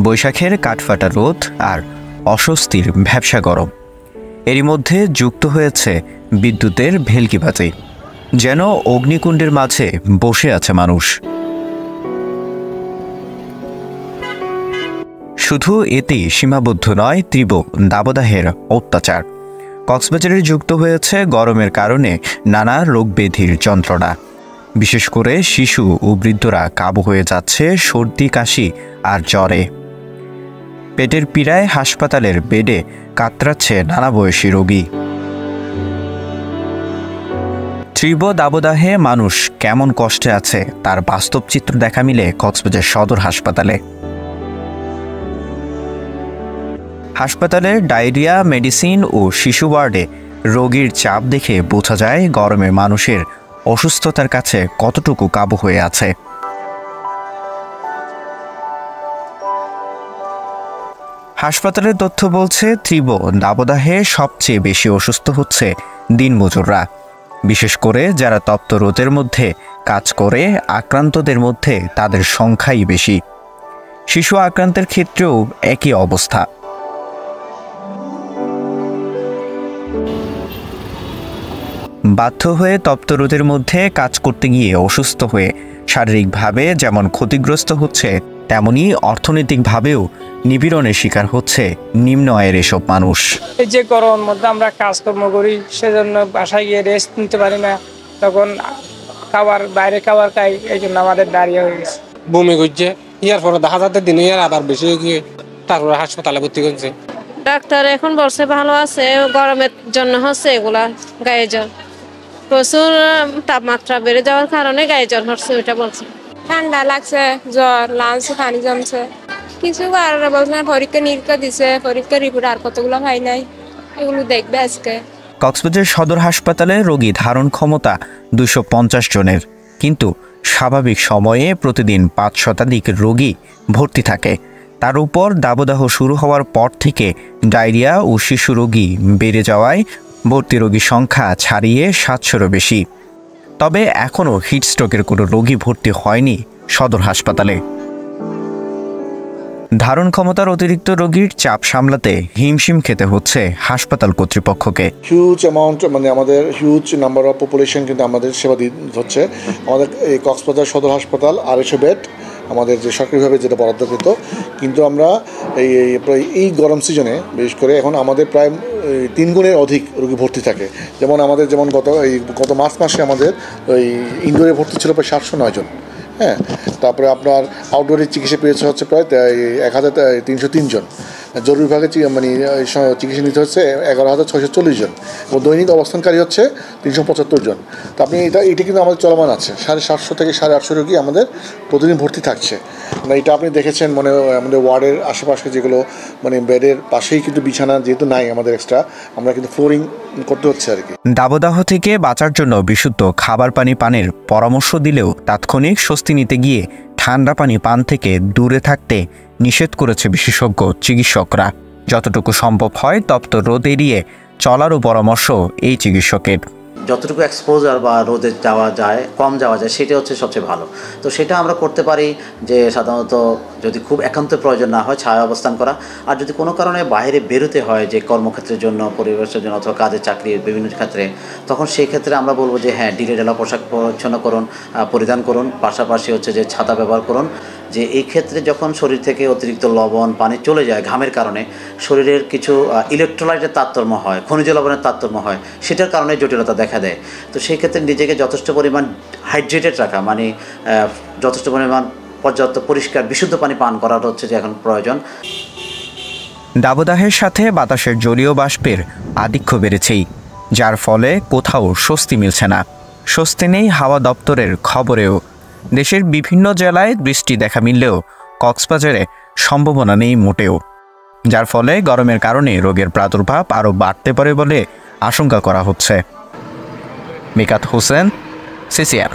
বৈশাখের কাঠফাটা রোদ আর অস্বস্তির ভ্যাপসা গরম, এরই মধ্যে যুক্ত হয়েছে বিদ্যুতের ভেলকিবাজি। যেন অগ্নিকুণ্ডের মাঝে বসে আছে মানুষ। শুধু এতেই সীমাবদ্ধ নয় তীব্র দাবদাহের অত্যাচার। কক্সবাজারে যুক্ত হয়েছে গরমের কারণে নানা রোগব্যাধির যন্ত্রণা। বিশেষ করে শিশু ও বৃদ্ধরা কাবু হয়ে যাচ্ছে সর্দি, কাশি আর জ্বরে। পেটের পীড়ায় হাসপাতালের বেডে কাতরাচ্ছে নানা বয়সী রোগী। তীব্র দাবদাহে মানুষ কেমন কষ্টে আছে তার বাস্তব চিত্র দেখা মিলে কক্সবাজার সদর হাসপাতালে। হাসপাতালের ডায়রিয়া, মেডিসিন ও শিশু ওয়ার্ডে রোগীর চাপ দেখে বোঝা যায় গরমে মানুষের অসুস্থতার কাছে কতটুকু কাবু হয়ে আছে। হাসপাতালের তথ্য বলছে, তীব্র দাবদাহে সবচেয়ে বেশি অসুস্থ হচ্ছে দিনমজুররা। বিশেষ করে যারা তপ্ত রোদের মধ্যে কাজ করে, আক্রান্তদের মধ্যে তাদের সংখ্যাই বেশি। শিশু আক্রান্তের ক্ষেত্রেও একই অবস্থা। বাধ্য হয়ে তপ্ত রোদের মধ্যে কাজ করতে গিয়ে অসুস্থ হয়ে শারীরিকভাবে যেমন ক্ষতিগ্রস্ত হচ্ছে, তেমনি অর্থনৈতিকভাবেও নিপীড়নের শিকার হচ্ছে নিম্ন আয়ের এসব মানুষ। এই যে গরমের মধ্যে আমরা কাজকর্ম করি, সেজন্য বাসায় গিয়ে রেস্ট নিতে পারি না, তখন বাইরে খাবার খাই, এই জন্য আমাদের ডায়রিয়া হয়ে গেছে। বমি করছে, ইয়ার পরে দেখা যাচ্ছে দিনে আবার বেশি হয়ে গিয়ে তারপরে হাসপাতালে ভর্তি করছে। ডাক্তার এখন বলছে ভালো আছে, গরমের জন্য হচ্ছে এগুলা গায়ে জ্বর, প্রচুর তাপমাত্রা বেড়ে যাওয়ার কারণে গায়ে জ্বর হচ্ছে, ওইটা বলছে। ঠান্ডা লাগছে, জ্বর, লাঞ্চে পানি জমছে, কিছু কারণে বলছে পরীক্ষা নিরীক্ষা দিছে, পরীক্ষার রিপোর্ট আর কতগুলো হয় নাই, এগুলো দেখবে আজকে। কক্সবাজার সদর হাসপাতালে রোগী ধারণ ক্ষমতা 250 জনের, কিন্তু স্বাভাবিক সময়ে প্রতিদিন 5 শতাধিক রোগী ভর্তি থাকে। তার উপর দাবদাহ শুরু হওয়ার পর থেকে ডায়রিয়া ও শিশু রোগী বেড়ে যাওয়ায় ভর্তি রোগীর সংখ্যা ছাড়িয়ে 700-এরও বেশি। তবে এখনও হিটস্ট্রোকের কোনো রোগী ভর্তি হয়নি সদর হাসপাতালে। ধারণ ক্ষমতার অতিরিক্ত রোগীর চাপ সামলাতে হিমশিম খেতে হচ্ছে হাসপাতাল কর্তৃপক্ষকে। হিউজ অ্যামাউন্ট, আমাদের হিউজ নাম্বার অফ পপুলেশন কিন্তু আমাদের সেবা হচ্ছে। আমাদের এই কক্সবাজার সদর হাসপাতাল 250 বেড আমাদের যে সরকারিভাবে যেটা বরাদ্দকৃত, কিন্তু আমরা এই গরম সিজনে বিশেষ করে এখন আমাদের প্রায় 3 গুণের অধিক রোগী ভর্তি থাকে। যেমন গত মার্চ মাসে আমাদের ওই ইনডোরে ভর্তি ছিল প্রায় 709 জন। হ্যাঁ, তারপরে আপনার আউটডোরে চিকিৎসা পেয়েছে হচ্ছে প্রায় 1303 জন। জরুরি বিভাগে চিকিৎসা নিতে হচ্ছে 11,640 জন এবং দৈনিক অবস্থানকারী হচ্ছে 375 জন। তো আপনি এটা কিন্তু আমাদের চলমান আছে। 750 থেকে 850 রোগী আমাদের প্রতিদিন ভর্তি থাকছে। এটা আপনি দেখেছেন, আমাদের ওয়ার্ডের আশেপাশে যেগুলো বেডের পাশেই কিন্তু বিছানা যেহেতু নাই আমাদের এক্সট্রা, আমরা কিন্তু ফ্লোরিং করতে হচ্ছে আর কি। দাবদাহ থেকে বাঁচার জন্য বিশুদ্ধ খাবার পানি পানের পরামর্শ দিলেও তাৎক্ষণিক স্বস্তি নিতে গিয়ে ঠান্ডা পানি পান থেকে দূরে থাকতে নিষেধ করেছে বিশেষজ্ঞ চিকিৎসকরা। যতটুকু সম্ভব হয় তপ্ত রোদ এড়িয়ে চলারও পরামর্শ এই চিকিৎসকের। যতটুকু এক্সপোজার বা রোদে কম যাওয়া যায় সেটা হচ্ছে সবচেয়ে ভালো। তো সেটা আমরা করতে পারি যে সাধারণত যদি খুব একান্ত প্রয়োজন না হয় ছায়া অবস্থান করা, আর যদি কোনো কারণে বাইরে বেরোতে হয় যে কর্মক্ষেত্রের জন্য, পরিবেশের জন্য অথবা কাজের চাকরির বিভিন্ন ক্ষেত্রে, তখন সেই ক্ষেত্রে আমরা বলবো যে হ্যাঁ, ঢিলেঢালা পোশাক পরিধান করুন, পাশাপাশি হচ্ছে যে ছাতা ব্যবহার করুন। যে এই ক্ষেত্রে যখন শরীর থেকে অতিরিক্ত লবণ পানি চলে যায় ঘামের কারণে, শরীরের কিছু ইলেকট্রোলাইটের তারতম্য হয়, খনিজ লবণের তারতম্য হয়, সেটার কারণে জটিলতা দেখা দেয়। তো সেই ক্ষেত্রে নিজেকে যথেষ্ট পরিমাণ হাইড্রেটেড রাখা, যথেষ্ট পরিমাণ পর্যাপ্ত পরিষ্কার বিশুদ্ধ পানি পান করাটা হচ্ছে যে এখন প্রয়োজন। দাবদাহের সাথে বাতাসের জলীয় বাষ্পের আধিক্য বেড়েছেই, যার ফলে কোথাও স্বস্তি মিলছে না। স্বস্তি নেই হাওয়া দপ্তরের খবরেও। দেশের বিভিন্ন জেলায় বৃষ্টি দেখা মিললেও কক্সবাজারে সম্ভাবনা নেই মোটেও, যার ফলে গরমের কারণে রোগের প্রাদুর্ভাব আরও বাড়তে পারে বলে আশঙ্কা করা হচ্ছে। মিকাত হোসেন, CCR।